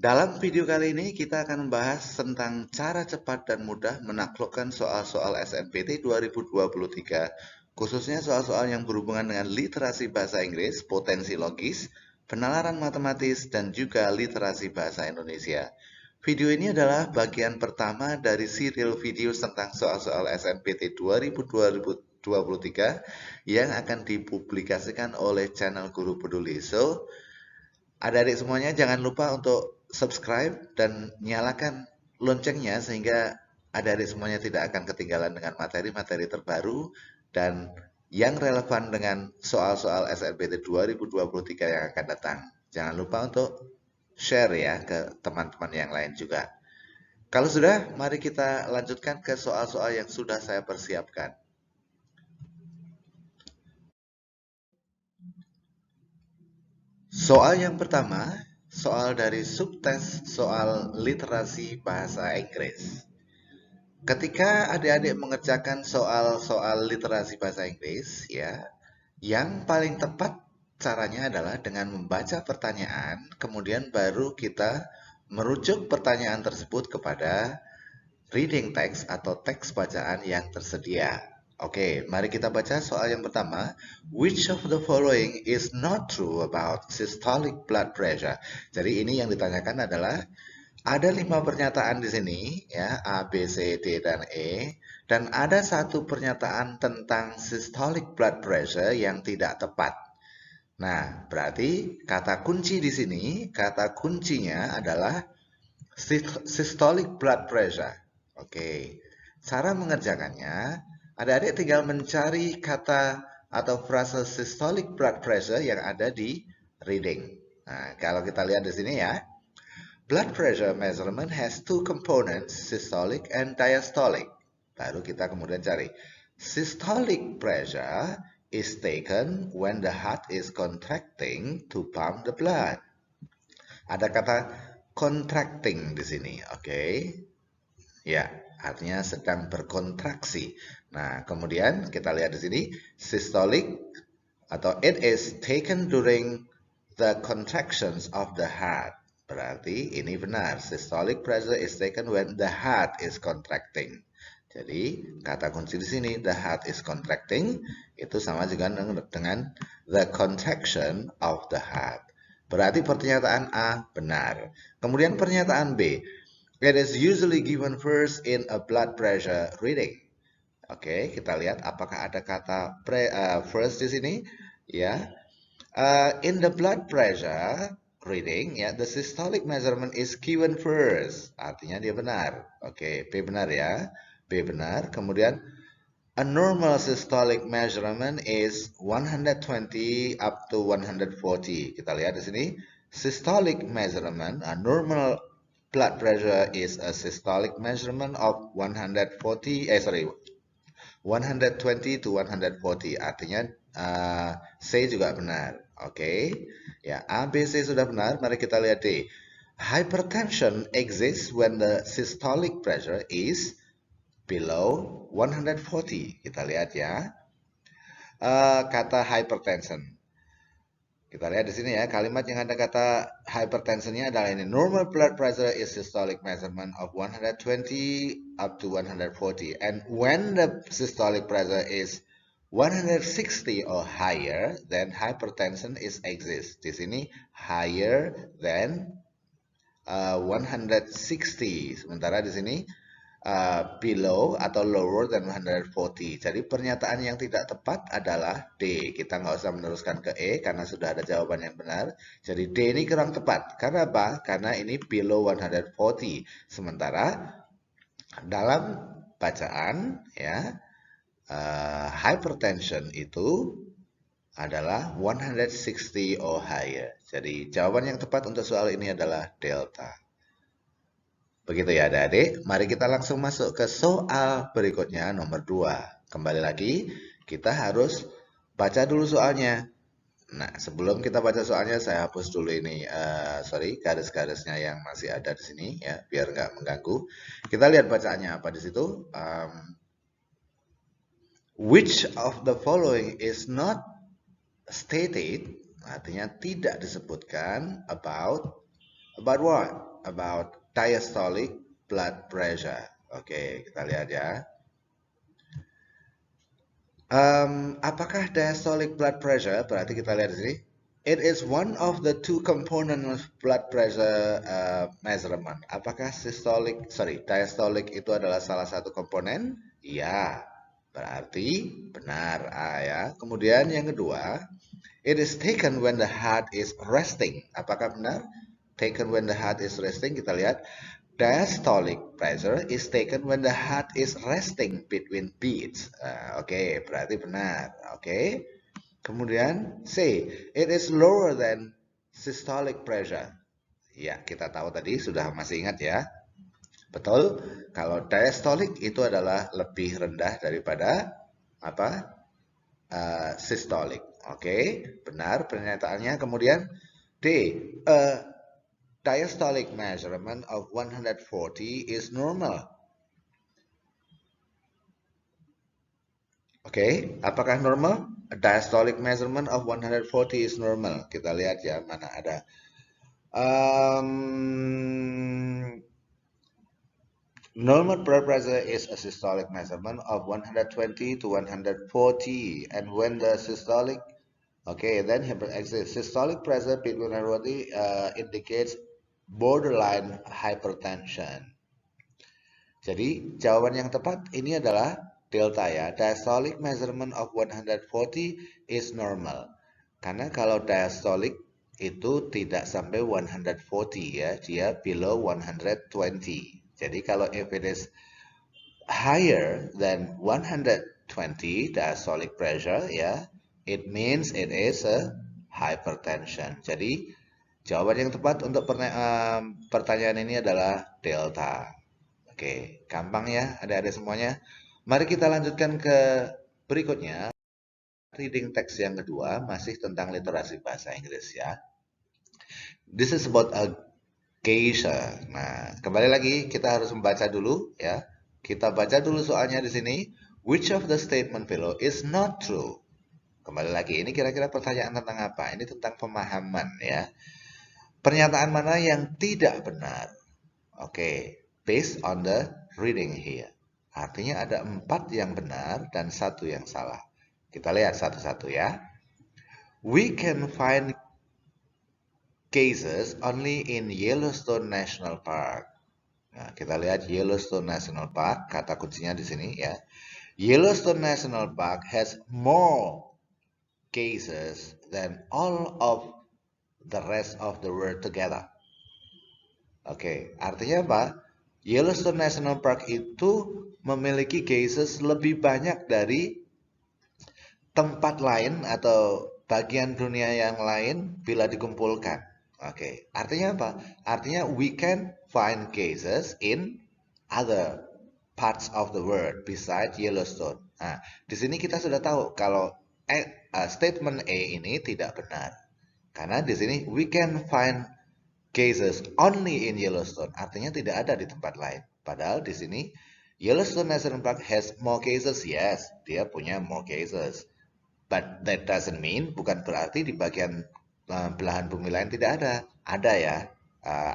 Dalam video kali ini kita akan membahas tentang cara cepat dan mudah menaklukkan soal-soal SNMPT 2023, khususnya soal-soal yang berhubungan dengan literasi bahasa Inggris, potensi logis, penalaran matematis, dan juga literasi bahasa Indonesia. Video ini adalah bagian pertama dari serial video tentang soal-soal SNMPT 2023 yang akan dipublikasikan oleh channel Guru Peduli. So, adik-adik semuanya jangan lupa untuk subscribe dan nyalakan loncengnya sehingga adik-adik semuanya tidak akan ketinggalan dengan materi-materi terbaru dan yang relevan dengan soal-soal SNMPT 2023 yang akan datang. Jangan lupa untuk share ya ke teman-teman yang lain juga. Kalau sudah, mari kita lanjutkan ke soal-soal yang sudah saya persiapkan. Soal yang pertama, soal dari subtes soal literasi bahasa Inggris. Ketika adik-adik mengerjakan soal-soal literasi bahasa Inggris, ya, yang paling tepat caranya adalah dengan membaca pertanyaan, kemudian baru kita merujuk pertanyaan tersebut kepada reading text atau teks bacaan yang tersedia. Oke, mari kita baca soal yang pertama. Which of the following is not true about systolic blood pressure? Jadi ini yang ditanyakan adalah ada 5 pernyataan di sini, ya, A, B, C, D, dan E. Dan ada satu pernyataan tentang systolic blood pressure yang tidak tepat. Nah, berarti kata kunci di sini, kata kuncinya adalah systolic blood pressure. Oke, cara mengerjakannya, adik-adik tinggal mencari kata atau frase systolic blood pressure yang ada di reading. Nah, kalau kita lihat di sini ya, blood pressure measurement has two components, systolic and diastolic. Baru kita kemudian cari. Systolic pressure is taken when the heart is contracting to pump the blood. Ada kata contracting di sini, oke? Ya, artinya sedang berkontraksi. Nah, kemudian kita lihat di sini systolic atau it is taken during the contractions of the heart. Berarti ini benar. Systolic pressure is taken when the heart is contracting. Jadi kata kunci di sini the heart is contracting itu sama juga dengan the contraction of the heart. Berarti pernyataan A benar. Kemudian pernyataan B, it is usually given first in a blood pressure reading. Oke, kita lihat apakah ada kata first di sini. Ya, in the blood pressure reading, ya, the systolic measurement is given first. Artinya dia benar. Oke, B benar ya. B benar. Kemudian a normal systolic measurement is 120 up to 140. Kita lihat di sini. Systolic measurement, a normal blood pressure is a systolic measurement of 120 to 140. Artinya C juga benar. Oke. Ya, A, B, C sudah benar. Mari kita lihat D. Hypertension exists when the systolic pressure is below 140. Kita lihat ya. Kata hypertension. Kita lihat di sini ya, kalimat yang ada kata hypertensionnya adalah ini. Normal blood pressure is systolic measurement of 120 up to 140. And when the systolic pressure is 160 or higher, then hypertension is exists. Di sini higher than 160. Sementara di sini below atau lower than 140. Jadi pernyataan yang tidak tepat adalah D. Kita nggak usah meneruskan ke E karena sudah ada jawaban yang benar. Jadi D ini kurang tepat. Karena apa? Karena ini below 140. Sementara dalam bacaan ya hypertension itu adalah 160 or higher. Jadi jawaban yang tepat untuk soal ini adalah delta. Begitu ya adik-adik, mari kita langsung masuk ke soal berikutnya nomor 2. Kembali lagi, kita harus baca dulu soalnya. Nah, sebelum kita baca soalnya, saya hapus dulu ini, garis-garisnya yang masih ada di sini ya, biar nggak mengganggu. Kita lihat bacaannya apa di situ. Which of the following is not stated, artinya tidak disebutkan about what? about diastolic blood pressure. Oke, kita lihat ya. Apakah diastolic blood pressure? Berarti kita lihat di sini. It is one of the two component of blood pressure measurement. Apakah diastolic itu adalah salah satu komponen? Iya, berarti benar. Ya. Kemudian yang kedua, it is taken when the heart is resting. Apakah benar? Taken when the heart is resting. Kita lihat. Diastolic pressure is taken when the heart is resting between beats. Oke, berarti benar. Oke. Kemudian C, it is lower than systolic pressure. Ya, kita tahu tadi sudah masih ingat ya. Betul. Kalau diastolic itu adalah lebih rendah daripada apa? Systolic. Oke, benar pernyataannya. Kemudian D, diastolic measurement of 140 is normal. Oke, apakah normal? A diastolic measurement of 140 is normal. Kita lihat ya, mana ada. Normal blood pressure is a systolic measurement of 120 to 140. And when the systolic, then systolic pressure between 140 indicates borderline hypertension. Jadi jawaban yang tepat ini adalah delta ya. Diastolic measurement of 140 is normal. Karena kalau diastolic itu tidak sampai 140 ya, dia below 120. Jadi kalau if it is higher than 120 diastolic pressure ya, it means it is a hypertension. Jadi jawaban yang tepat untuk pertanyaan ini adalah delta. Oke, gampang ya adik-adik semuanya. Mari kita lanjutkan ke berikutnya. Reading text yang kedua masih tentang literasi bahasa Inggris ya. This is about a geisha. Nah, kembali lagi kita harus membaca dulu ya. Kita baca dulu soalnya di sini. Which of the statement below is not true? Kembali lagi, ini kira-kira pertanyaan tentang apa? Ini tentang pemahaman ya. Pernyataan mana yang tidak benar? Oke. Based on the reading here. Artinya ada 4 yang benar dan 1 yang salah. Kita lihat satu-satu ya. We can find cases only in Yellowstone National Park. Nah, kita lihat Yellowstone National Park, kata kuncinya di sini ya. Yellowstone National Park has more cases than all of the rest of the world together. Oke, artinya apa? Yellowstone National Park itu memiliki cases lebih banyak dari tempat lain atau bagian dunia yang lain bila dikumpulkan. Oke, artinya apa? Artinya we can find cases in other parts of the world besides Yellowstone. Nah, di sini kita sudah tahu kalau statement A ini tidak benar. Karena di sini we can find cases only in Yellowstone, artinya tidak ada di tempat lain. Padahal di sini Yellowstone National Park has more cases, yes, dia punya more cases. But that doesn't mean, bukan berarti di bagian belahan bumi lain tidak ada. Ada ya,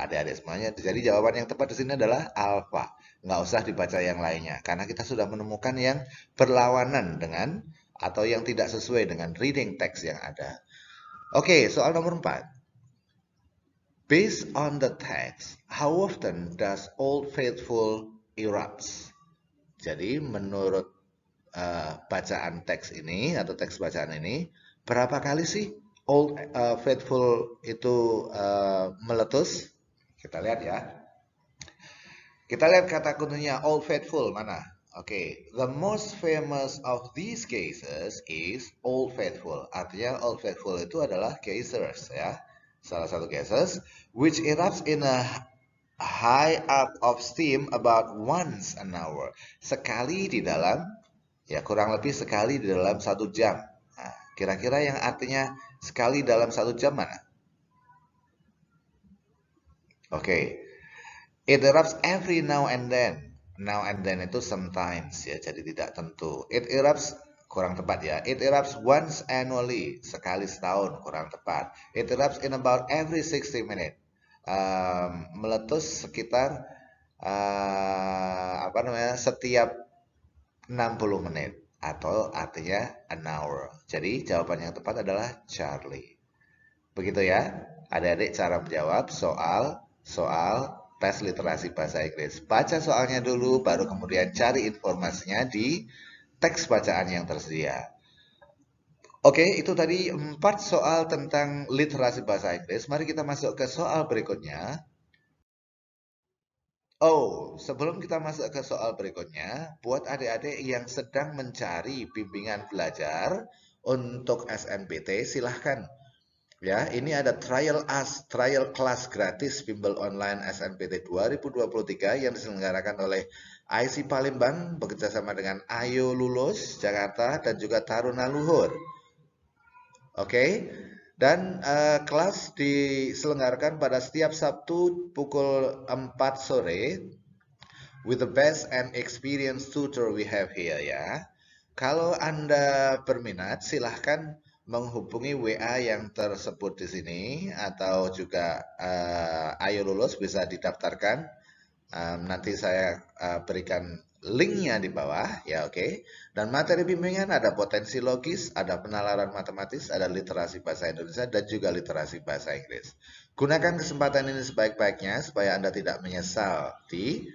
adik-adik semuanya. Jadi jawaban yang tepat di sini adalah alpha. Nggak usah dibaca yang lainnya, karena kita sudah menemukan yang berlawanan dengan atau yang tidak sesuai dengan reading text yang ada. Oke, soal nomor 4. Based on the text, how often does Old Faithful erupts? Jadi menurut bacaan teks ini atau teks bacaan ini, berapa kali sih Old Faithful itu meletus? Kita lihat ya. Kita lihat kata kuncinya Old Faithful mana? Oke, the most famous of these cases is Old Faithful. Artinya Old Faithful itu adalah cases ya. Salah satu cases which erupts in a high arc of steam about once an hour. Sekali di dalam, ya kurang lebih sekali di dalam 1 jam. Nah, kira-kira yang artinya sekali dalam 1 jam mana? Oke. It erupts every now and then. Now and then itu sometimes ya, jadi tidak tentu. It erupts kurang tepat ya. It erupts once annually, sekali setahun, kurang tepat. It erupts in about every 60 minutes. meletus sekitar setiap 60 menit atau artinya an hour. Jadi jawaban yang tepat adalah Charlie. Begitu ya, adik-adik cara menjawab soal tes literasi bahasa Inggris. Baca soalnya dulu, baru kemudian cari informasinya di teks bacaan yang tersedia. Oke, itu tadi 4 soal tentang literasi bahasa Inggris. Mari kita masuk ke soal berikutnya. Oh, sebelum kita masuk ke soal berikutnya, buat adik-adik yang sedang mencari bimbingan belajar untuk SNBT, silahkan. Ya, ini ada trial class gratis bimbel online SNBT 2023 yang diselenggarakan oleh IC Palembang bekerjasama dengan Ayo Lulus Jakarta dan juga Taruna Luhur. Oke, dan kelas diselenggarakan pada setiap Sabtu pukul 4 sore with the best and experienced tutor we have here ya. Kalau Anda berminat, silahkan menghubungi WA yang tersebut di sini atau juga Ayo Lulus bisa didaftarkan. Nanti saya berikan linknya di bawah ya, oke. Dan materi bimbingan ada potensi logis, ada penalaran matematis, ada literasi bahasa Indonesia dan juga literasi bahasa Inggris. Gunakan kesempatan ini sebaik-baiknya supaya Anda tidak menyesal di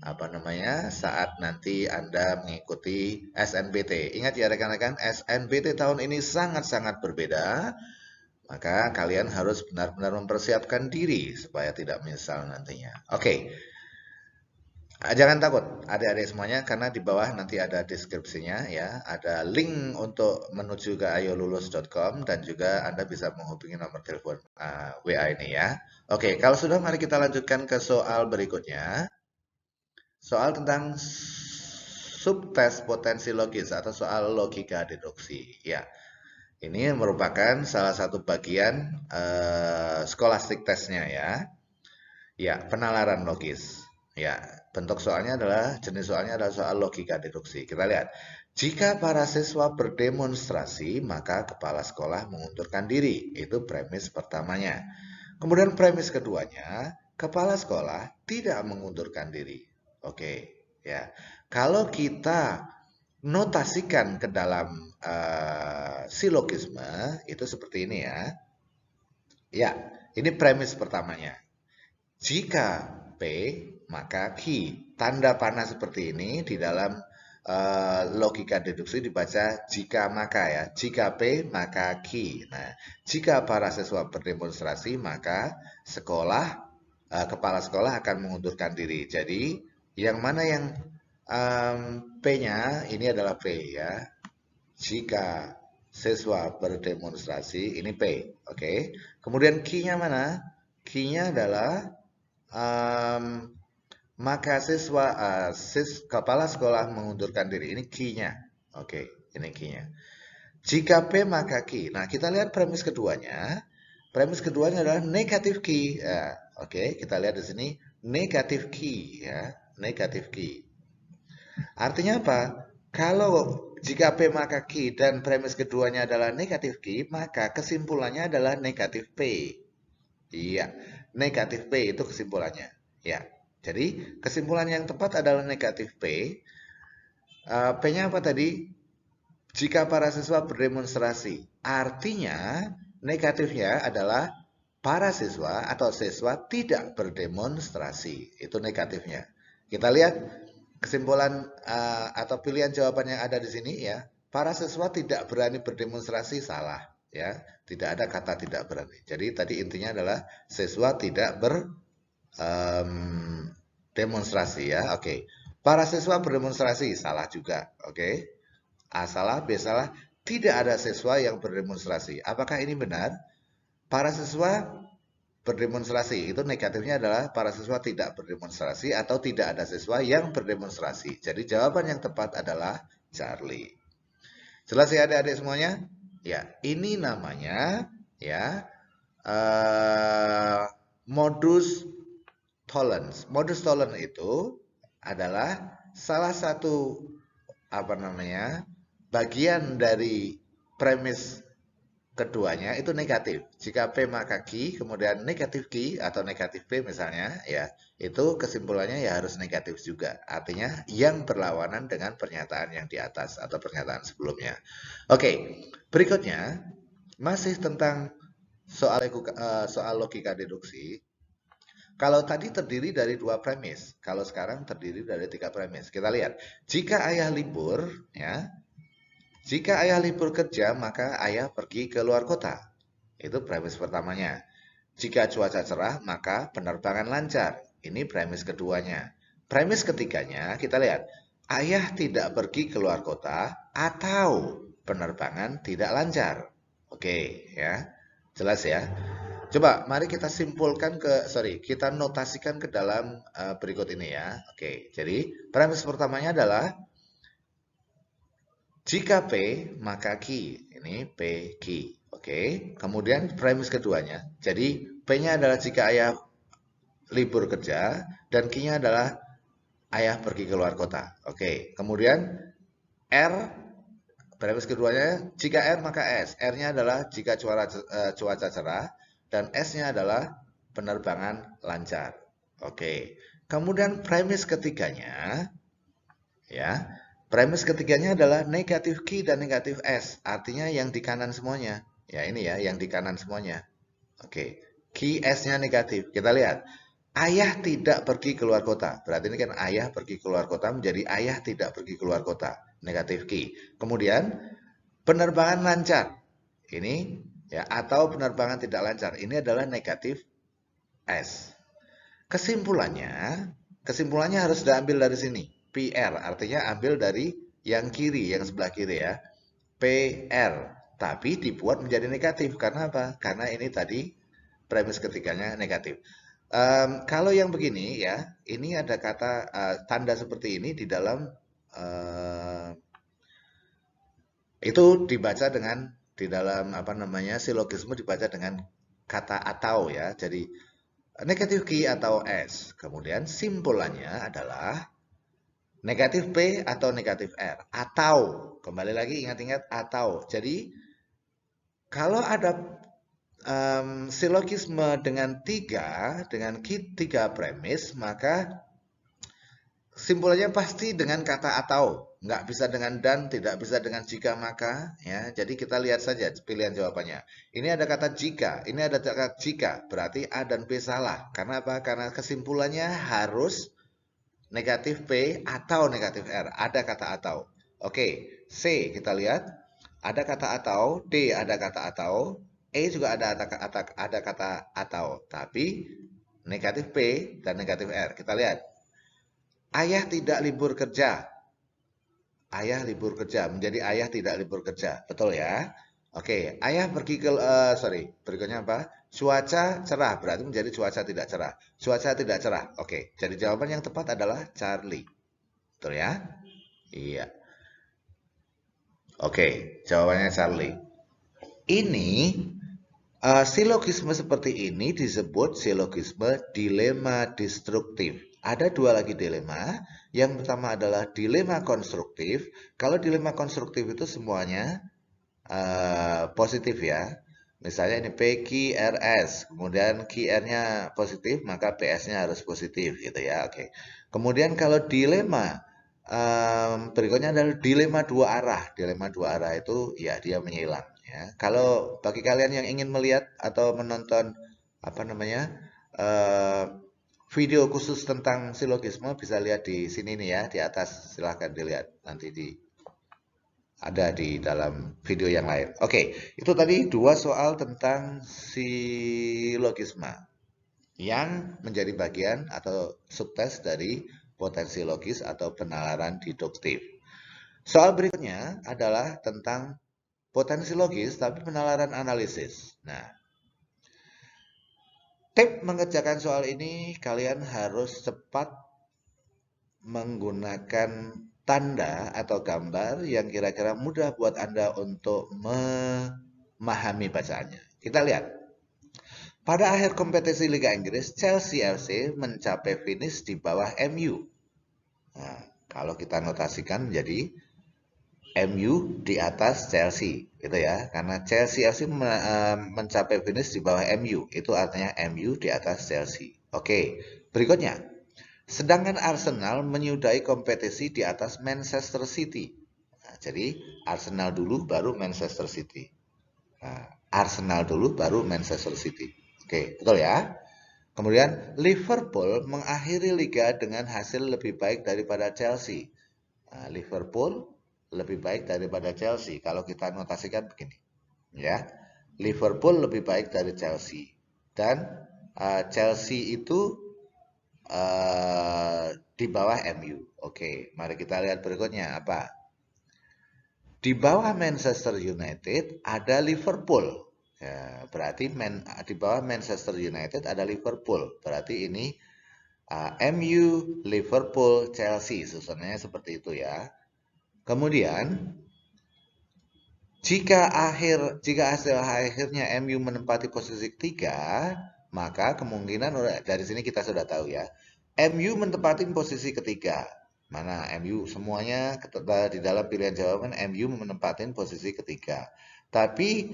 saat nanti Anda mengikuti SNBT. Ingat ya rekan-rekan, SNBT tahun ini sangat-sangat berbeda. Maka kalian harus benar-benar mempersiapkan diri supaya tidak menyesal nantinya. Oke. Jangan takut adik-adik semuanya karena di bawah nanti ada deskripsinya ya, ada link untuk menuju ke ayolulus.com dan juga Anda bisa menghubungi nomor telepon WA ini ya. Oke, kalau sudah mari kita lanjutkan ke soal berikutnya. Soal tentang subtes potensi logis atau soal logika deduksi. Ya, ini merupakan salah satu bagian scholastic testnya ya. Ya, penalaran logis. Ya, bentuk soalnya adalah, jenis soalnya adalah soal logika deduksi. Kita lihat, jika para siswa berdemonstrasi, maka kepala sekolah mengundurkan diri. Itu premis pertamanya. Kemudian premis keduanya, kepala sekolah tidak mengundurkan diri. Oke, ya. Kalau kita notasikan ke dalam silogisme, itu seperti ini ya. Ya, ini premis pertamanya. Jika P, maka Q. Tanda panah seperti ini di dalam logika deduksi dibaca jika maka ya. Jika P, maka Q. Nah, jika para siswa berdemonstrasi, maka kepala sekolah akan mengundurkan diri. Jadi, yang mana yang P-nya ini adalah P ya. Jika siswa berdemonstrasi, ini P. Oke. Kemudian Q-nya mana? Q-nya adalah maka kepala sekolah mengundurkan diri. Ini key-nya. Oke, ini key-nya. Jika P maka Q. Nah, kita lihat premis keduanya. Premis keduanya adalah negatif Q. Ya, oke, kita lihat di sini negatif Q ya, negatif Q. Artinya apa? Kalau jika P maka Q dan premis keduanya adalah negatif Q, maka kesimpulannya adalah negatif P. Iya, negatif P itu kesimpulannya. Ya, jadi kesimpulan yang tepat adalah negatif P. P-nya apa tadi? Jika para siswa berdemonstrasi. Artinya negatifnya adalah para siswa atau siswa tidak berdemonstrasi. Itu negatifnya. Kita lihat kesimpulan atau pilihan jawaban yang ada di sini ya. Para siswa tidak berani berdemonstrasi salah ya. Tidak ada kata tidak berani. Jadi tadi intinya adalah siswa tidak berdemonstrasi ya. Oke. Para siswa berdemonstrasi salah juga. Oke. A salah, B salah. Tidak ada siswa yang berdemonstrasi. Apakah ini benar? Para siswa berdemonstrasi. Itu negatifnya adalah para siswa tidak berdemonstrasi atau tidak ada siswa yang berdemonstrasi. Jadi jawaban yang tepat adalah Charlie. Jelas ya adik-adik semuanya? Ya, ini namanya ya modus tollens. Modus tollens itu adalah salah satu bagian dari premis keduanya itu negatif. Jika P maka Q, kemudian negatif Q atau negatif P misalnya, ya, itu kesimpulannya ya harus negatif juga. Artinya yang berlawanan dengan pernyataan yang di atas atau pernyataan sebelumnya. Oke, berikutnya masih tentang soal logika deduksi. Kalau tadi terdiri dari 2 premis, kalau sekarang terdiri dari 3 premis. Kita lihat, jika ayah libur, ya, jika ayah libur kerja, maka ayah pergi ke luar kota. Itu premis pertamanya. Jika cuaca cerah, maka penerbangan lancar. Ini premis keduanya. Premis ketiganya, kita lihat, ayah tidak pergi ke luar kota atau penerbangan tidak lancar. Oke, ya. Jelas ya. Coba mari kita simpulkan kita notasikan ke dalam berikut ini ya. Oke, jadi premis pertamanya adalah jika P maka Q. Ini P Q. Oke, kemudian premis keduanya. Jadi P-nya adalah jika ayah libur kerja dan Q-nya adalah ayah pergi ke luar kota. Oke, kemudian R premis keduanya jika R maka S. R-nya adalah jika cuaca cerah dan S-nya adalah penerbangan lancar. Oke. Kemudian premis ketiganya ya. Premis ketiganya adalah negatif Q dan negatif S. Artinya yang di kanan semuanya. Ya, ini ya yang di kanan semuanya. Oke. Q S-nya negatif. Kita lihat. Ayah tidak pergi keluar kota. Berarti ini kan ayah pergi keluar kota menjadi ayah tidak pergi keluar kota. Negatif Q. Kemudian penerbangan lancar. Ini ya atau penerbangan tidak lancar. Ini adalah negatif S. Kesimpulannya harus diambil dari sini. PR artinya ambil dari yang kiri, yang sebelah kiri ya. PR tapi dibuat menjadi negatif karena apa? Karena ini tadi premis ketiganya negatif. Kalau yang begini ya, ini ada kata tanda seperti ini di dalam itu dibaca dengan di dalam apa namanya silogisme dibaca dengan kata atau ya. Jadi negatif Q atau S. Kemudian simpulannya adalah negatif P atau negatif R. Atau kembali lagi ingat-ingat atau. Jadi kalau ada silogisme dengan tiga premis, maka simpulannya pasti dengan kata atau, nggak bisa dengan dan, tidak bisa dengan jika maka, ya. Jadi kita lihat saja pilihan jawabannya. Ini ada kata jika, ini ada kata jika, berarti A dan B salah. Karena apa? Karena kesimpulannya harus negatif P atau negatif R. Ada kata atau. Oke, C kita lihat. Ada kata atau, D ada kata atau, E juga ada kata atau, tapi negatif P dan negatif R. Kita lihat. Ayah tidak libur kerja. Ayah libur kerja menjadi ayah tidak libur kerja. Betul ya? Oke, ayah pergi ke berikutnya apa? Cuaca cerah berarti menjadi cuaca tidak cerah. Cuaca tidak cerah. Oke, jadi jawaban yang tepat adalah Charlie. Betul ya? Iya. Oke, jawabannya Charlie. Ini silogisme seperti ini disebut silogisme dilema destruktif. Ada dua lagi dilema. Yang pertama adalah dilema konstruktif. Kalau dilema konstruktif itu semuanya positif ya. Misalnya ini PQRS, kemudian QR-nya positif, maka PS-nya harus positif gitu ya. Oke. Kemudian kalau dilema berikutnya adalah dilema dua arah. Dilema dua arah itu ya dia menyilang. Ya. Kalau bagi kalian yang ingin melihat atau menonton apa namanya video khusus tentang silogisme bisa lihat di sini nih ya di atas silahkan dilihat nanti ada di dalam video yang lain. Oke, itu tadi dua soal tentang silogisme yang menjadi bagian atau subtes dari potensi logis atau penalaran deduktif. Soal berikutnya adalah tentang potensi logis tapi penalaran analisis. Nah, tip mengerjakan soal ini kalian harus cepat menggunakan tanda atau gambar yang kira-kira mudah buat Anda untuk memahami bacaannya. Kita lihat. Pada akhir kompetisi Liga Inggris, Chelsea FC mencapai finish di bawah MU. Nah, kalau kita notasikan menjadi MU di atas Chelsea, gitu ya. Karena Chelsea FC mencapai finish di bawah MU, itu artinya MU di atas Chelsea. Oke, berikutnya. Sedangkan Arsenal menyudahi kompetisi di atas Manchester City. Nah, jadi Arsenal dulu baru Manchester City. Nah, Arsenal dulu baru Manchester City. Oke, betul ya. Kemudian Liverpool mengakhiri liga dengan hasil lebih baik daripada Chelsea. Nah, Liverpool lebih baik daripada Chelsea. Kalau kita notasikan begini, ya, Liverpool lebih baik dari Chelsea dan Chelsea itu di bawah MU. Oke, mari kita lihat berikutnya apa. Di bawah Manchester United ada Liverpool. Ya, berarti di bawah Manchester United ada Liverpool. Berarti ini MU, Liverpool, Chelsea. Susunannya seperti itu ya. Kemudian jika hasil akhirnya MU menempati posisi ketiga, maka kemungkinan dari sini kita sudah tahu ya. MU menempati posisi ketiga. Mana MU semuanya di dalam pilihan jawaban MU menempati posisi ketiga. Tapi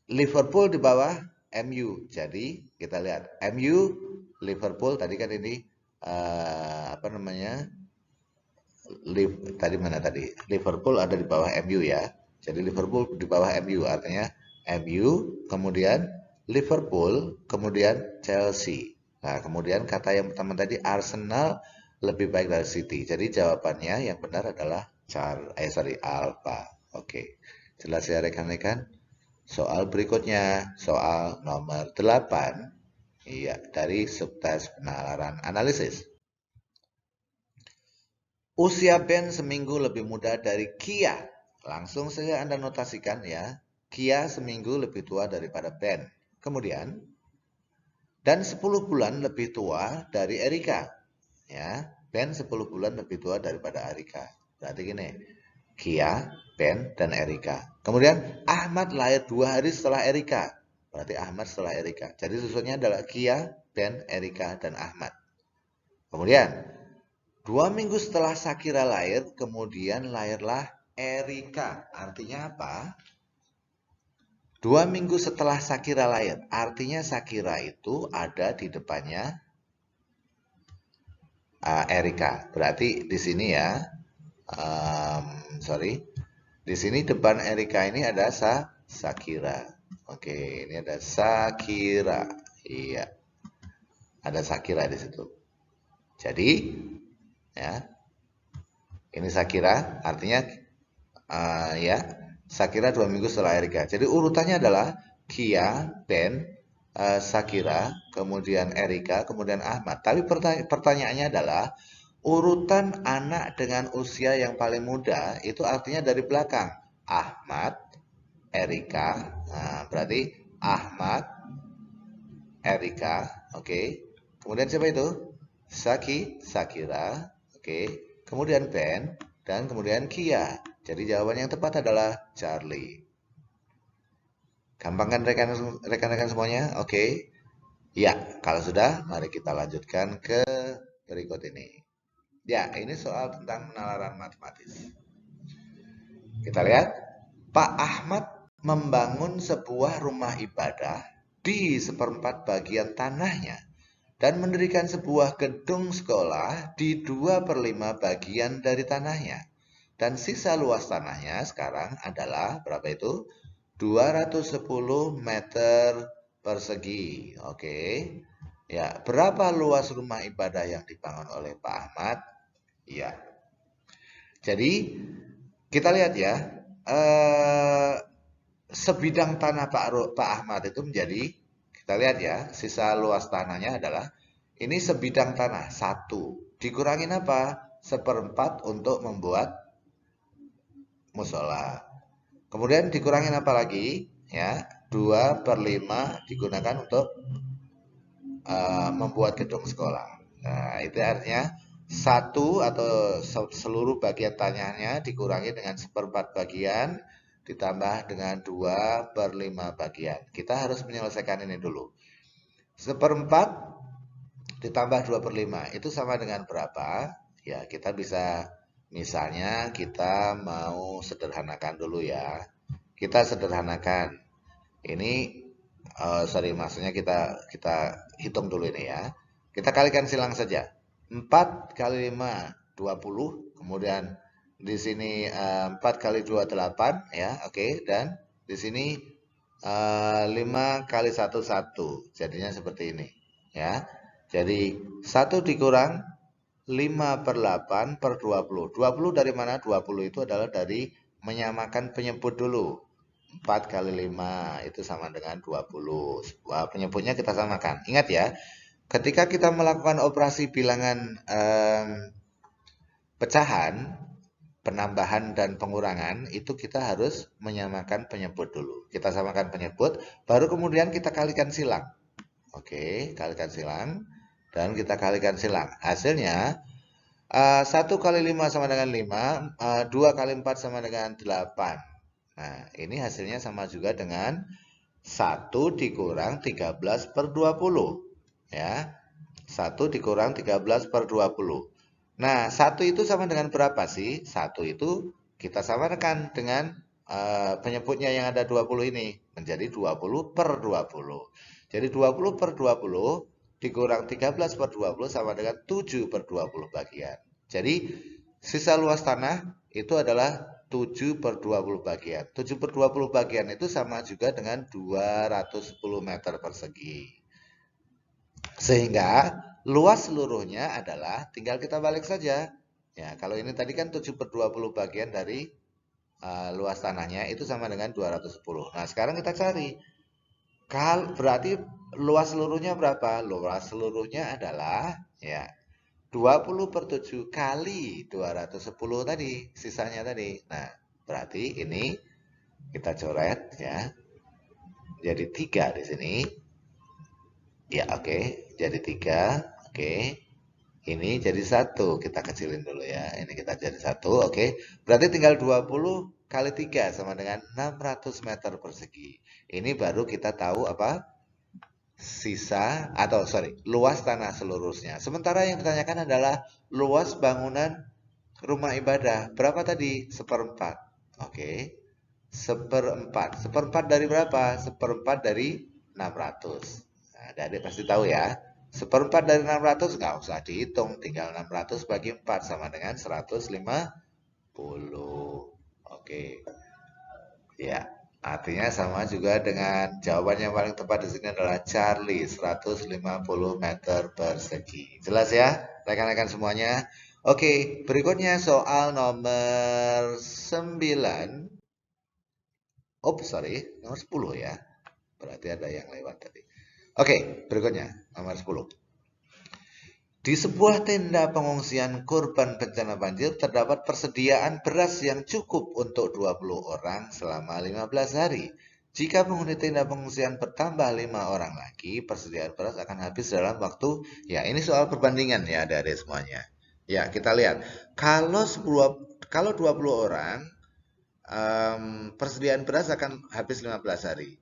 Liverpool di bawah MU. Jadi kita lihat MU, Liverpool tadi kan ini apa namanya? Tadi mana tadi? Liverpool ada di bawah MU ya. Jadi Liverpool di bawah MU artinya MU, kemudian Liverpool, kemudian Chelsea. Nah, kemudian kata yang pertama tadi Arsenal lebih baik dari City. Jadi jawabannya yang benar adalah Alpha. Oke. Jelas ya rekan-rekan? Soal berikutnya, soal nomor 8. Iya, dari subtes penalaran analisis. Usia Ben seminggu lebih muda dari Kia. Langsung saja Anda notasikan ya. Kia seminggu lebih tua daripada Ben. Kemudian, dan 10 bulan lebih tua dari Erika. Ya, Ben 10 bulan lebih tua daripada Erika. Berarti gini, Kia, Ben, dan Erika. Kemudian, Ahmad lahir 2 hari setelah Erika. Berarti Ahmad setelah Erika. Jadi susunnya adalah Kia, Ben, Erika, dan Ahmad. Kemudian, 2 minggu setelah Shakira lahir, kemudian lahirlah Erika. Artinya apa? 2 minggu setelah Shakira lahir. Artinya Shakira itu ada di depannya Erika. Berarti di sini ya. Sorry. Di sini depan Erika ini ada Shakira. Oke, ini ada Shakira. Iya. Ada Shakira di situ. Jadi, ya. Ini Shakira, artinya ya, Shakira 2 minggu setelah Erika. Jadi urutannya adalah Kia, Ben, Shakira, kemudian Erika, kemudian Ahmad. Tapi pertanyaannya adalah urutan anak dengan usia yang paling muda itu artinya dari belakang. Ahmad, Erika, nah, berarti Ahmad, Erika, oke. Kemudian siapa itu? Shakira, oke. Kemudian Ben, dan kemudian Kia. Jadi jawaban yang tepat adalah Charlie. Gampang kan rekan-rekan semuanya? Oke. Ya, kalau sudah, mari kita lanjutkan ke berikut ini. Ya, ini soal tentang penalaran matematis. Kita lihat, Pak Ahmad membangun sebuah rumah ibadah di 1/4 bagian tanahnya dan mendirikan sebuah gedung sekolah di 2/5 bagian dari tanahnya. Dan sisa luas tanahnya sekarang adalah berapa itu? 210 meter persegi. Oke. Ya, berapa luas rumah ibadah yang dibangun oleh Pak Ahmad? Ya. Jadi, kita lihat ya. Sebidang tanah Pak Ahmad itu menjadi, kita lihat ya, sisa luas tanahnya adalah, ini sebidang tanah, 1. Dikurangin apa? 1/4 untuk membuat musola. Kemudian dikurangin apa lagi? Ya, 2/5 digunakan untuk membuat gedung sekolah. Nah, itu artinya 1 atau seluruh bagian tanahnya dikurangi dengan 1/4 bagian ditambah dengan 2/5 bagian. Kita harus menyelesaikan ini dulu. 1/4 ditambah 2/5 itu sama dengan berapa? Ya, kita bisa Misalnya kita mau sederhanakan dulu ya. Kita sederhanakan. Ini sorry, maksudnya kita hitung dulu ini ya. Kita kalikan silang saja. 4 kali 5 20. Kemudian di sini 4 kali 2 8 ya, oke. Dan di sini 5 kali 1 1. Jadinya seperti ini ya. Jadi 1 dikurang 5 per 8 per 20. 20 dari mana? 20 itu adalah dari menyamakan penyebut dulu. 4 kali 5 itu sama dengan 20. Wah, penyebutnya kita samakan. Ingat ya, ketika kita melakukan operasi bilangan pecahan, penambahan dan pengurangan, itu kita harus menyamakan penyebut dulu. Kita samakan penyebut, baru kemudian kita kalikan silang. Oke, kalikan silang. Dan kita kalikan silang. Hasilnya 1 kali 5 sama dengan 5, 2 kali 4 sama dengan 8. Nah, ini hasilnya sama juga dengan 1 dikurang 13 per 20. Ya, 1 dikurang 13 per 20. Nah, 1 itu sama dengan berapa sih? 1 itu kita samakan dengan penyebutnya yang ada 20 ini. Menjadi 20 per 20. Jadi 20 per 20 dikurang 13 per 20 sama dengan 7 per 20 bagian. Jadi sisa luas tanah itu adalah 7 per 20 bagian. 7 per 20 bagian itu sama juga dengan 210 meter persegi. Sehingga luas seluruhnya adalah tinggal kita balik saja. Ya, kalau ini tadi kan 7 per 20 bagian dari luas tanahnya itu sama dengan 210. Nah, sekarang kita cari. Berarti luas seluruhnya berapa? Luas seluruhnya adalah ya 20 per 7 kali 210 tadi, sisanya tadi. Nah, berarti ini kita coret ya. Jadi 3 di sini. Ya, oke. Jadi 3. Oke. Ini jadi 1. Kita kecilin dulu ya. Ini kita jadi 1. Oke. Berarti tinggal 20 kali 3 sama dengan 600 meter persegi. Ini baru kita tahu apa? Sisa atau sorry, luas tanah seluruhnya. Sementara yang ditanyakan adalah luas bangunan rumah ibadah. Berapa tadi? Seperempat. Oke. Seperempat. Seperempat dari berapa? Seperempat dari 600. Nah, adik pasti tahu ya. Seperempat dari 600 nggak usah dihitung. Tinggal 600 bagi 4 sama dengan 150. Oke. Ya. Artinya sama juga dengan jawaban yang paling tepat di sini adalah Charlie, 150 meter persegi. Jelas ya, rekan-rekan semuanya? Oke, berikutnya soal nomor 9. Oh, sorry, nomor 10 ya. Berarti ada yang lewat tadi. Oke, berikutnya nomor 10. Di sebuah tenda pengungsian korban bencana banjir terdapat persediaan beras yang cukup untuk 20 orang selama 15 hari. Jika penghuni tenda pengungsian bertambah 5 orang lagi, persediaan beras akan habis dalam waktu, ya ini soal perbandingan ya adik-adik semuanya. Ya, kita lihat. Kalau 20 orang, persediaan beras akan habis 15 hari.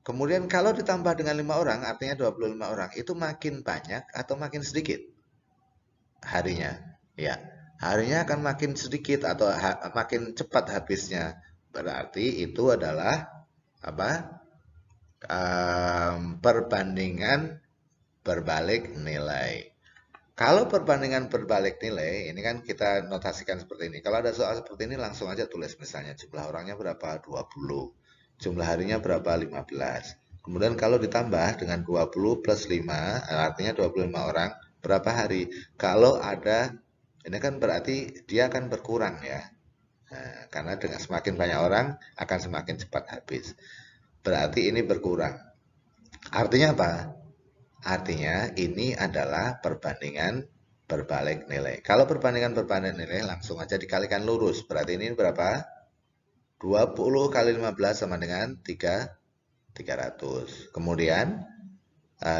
Kemudian kalau ditambah dengan 5 orang, artinya 25 orang, itu makin banyak atau makin sedikit harinya? Ya, harinya akan makin sedikit atau makin cepat habisnya. Berarti itu adalah apa? Perbandingan berbalik nilai. Kalau perbandingan berbalik nilai, ini kan kita notasikan seperti ini. Kalau ada soal seperti ini langsung aja tulis misalnya jumlah orangnya berapa? 20. Jumlah harinya berapa? 15. Kemudian kalau ditambah dengan 20 plus 5, artinya 25 orang, berapa hari? Kalau ada, ini kan berarti dia akan berkurang ya. Nah, karena dengan semakin banyak orang akan semakin cepat habis. Berarti ini berkurang. Artinya apa? Artinya ini adalah perbandingan berbalik nilai. Kalau perbandingan berbalik nilai langsung aja dikalikan lurus. Berarti ini berapa? 20 kali 15 sama dengan 300. Kemudian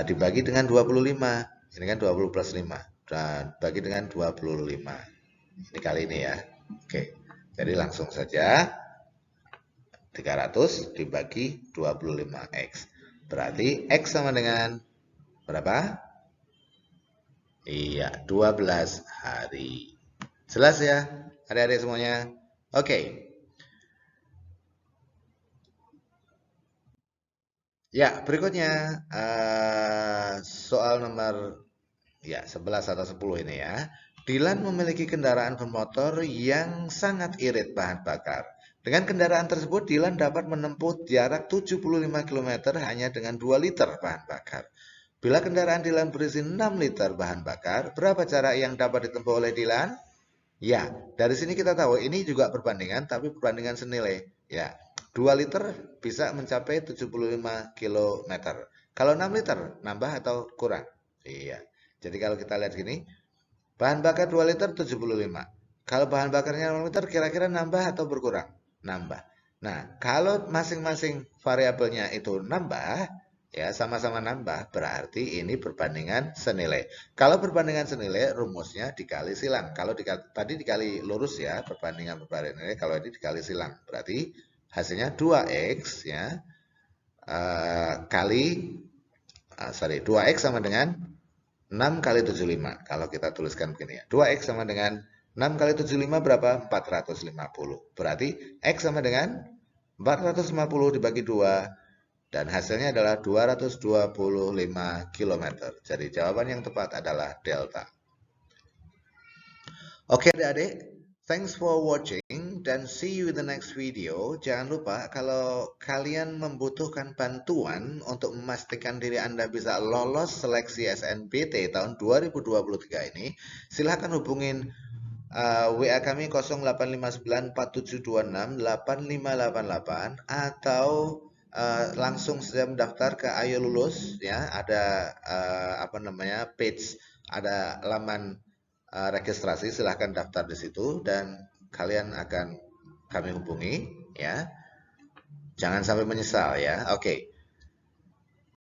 dibagi dengan 25. Ini kan 20 plus 5. Dan bagi dengan 25. Ini kali ini ya. Oke. Jadi langsung saja 300 dibagi 25x. Berarti x sama dengan berapa? Iya, 12 hari. Jelas ya, adik-adik semuanya? Oke. Ya, berikutnya soal nomor ya 11 atau 10 ini ya. Dilan memiliki kendaraan bermotor yang sangat irit bahan bakar. Dengan kendaraan tersebut, Dilan dapat menempuh jarak 75 km hanya dengan 2 liter bahan bakar. Bila kendaraan Dilan berisi 6 liter bahan bakar, berapa jarak yang dapat ditempuh oleh Dilan? Ya, dari sini kita tahu ini juga perbandingan, tapi perbandingan senilai. Ya, 2 liter bisa mencapai 75 km. Kalau 6 liter, nambah atau kurang? Iya. Jadi kalau kita lihat gini, bahan bakar 2 liter 75. Kalau bahan bakarnya 6 liter, kira-kira nambah atau berkurang? Nambah. Nah, kalau masing-masing variabelnya itu nambah, ya sama-sama nambah, berarti ini perbandingan senilai. Kalau perbandingan senilai, rumusnya dikali silang. Kalau tadi dikali lurus ya, perbandingan nilai, kalau ini dikali silang. Berarti hasilnya 2x ya, kali, 2x sama dengan 6 kali 75. Kalau kita tuliskan begini ya. 2x sama dengan 6 kali 75 berapa? 450. Berarti x sama dengan 450 dibagi 2 dan hasilnya adalah 225 km. Jadi jawaban yang tepat adalah delta. Oke adik-adik, thanks for watching dan see you in the next video. Jangan lupa kalau kalian membutuhkan bantuan untuk memastikan diri Anda bisa lolos seleksi SNBT tahun 2023 ini, silahkan hubungin WA kami 085947268588 atau langsung saja mendaftar ke Ayo Lulus ya, ada page, ada laman registrasi, silahkan daftar di situ dan kalian akan kami hubungi ya. Jangan sampai menyesal ya. Oke.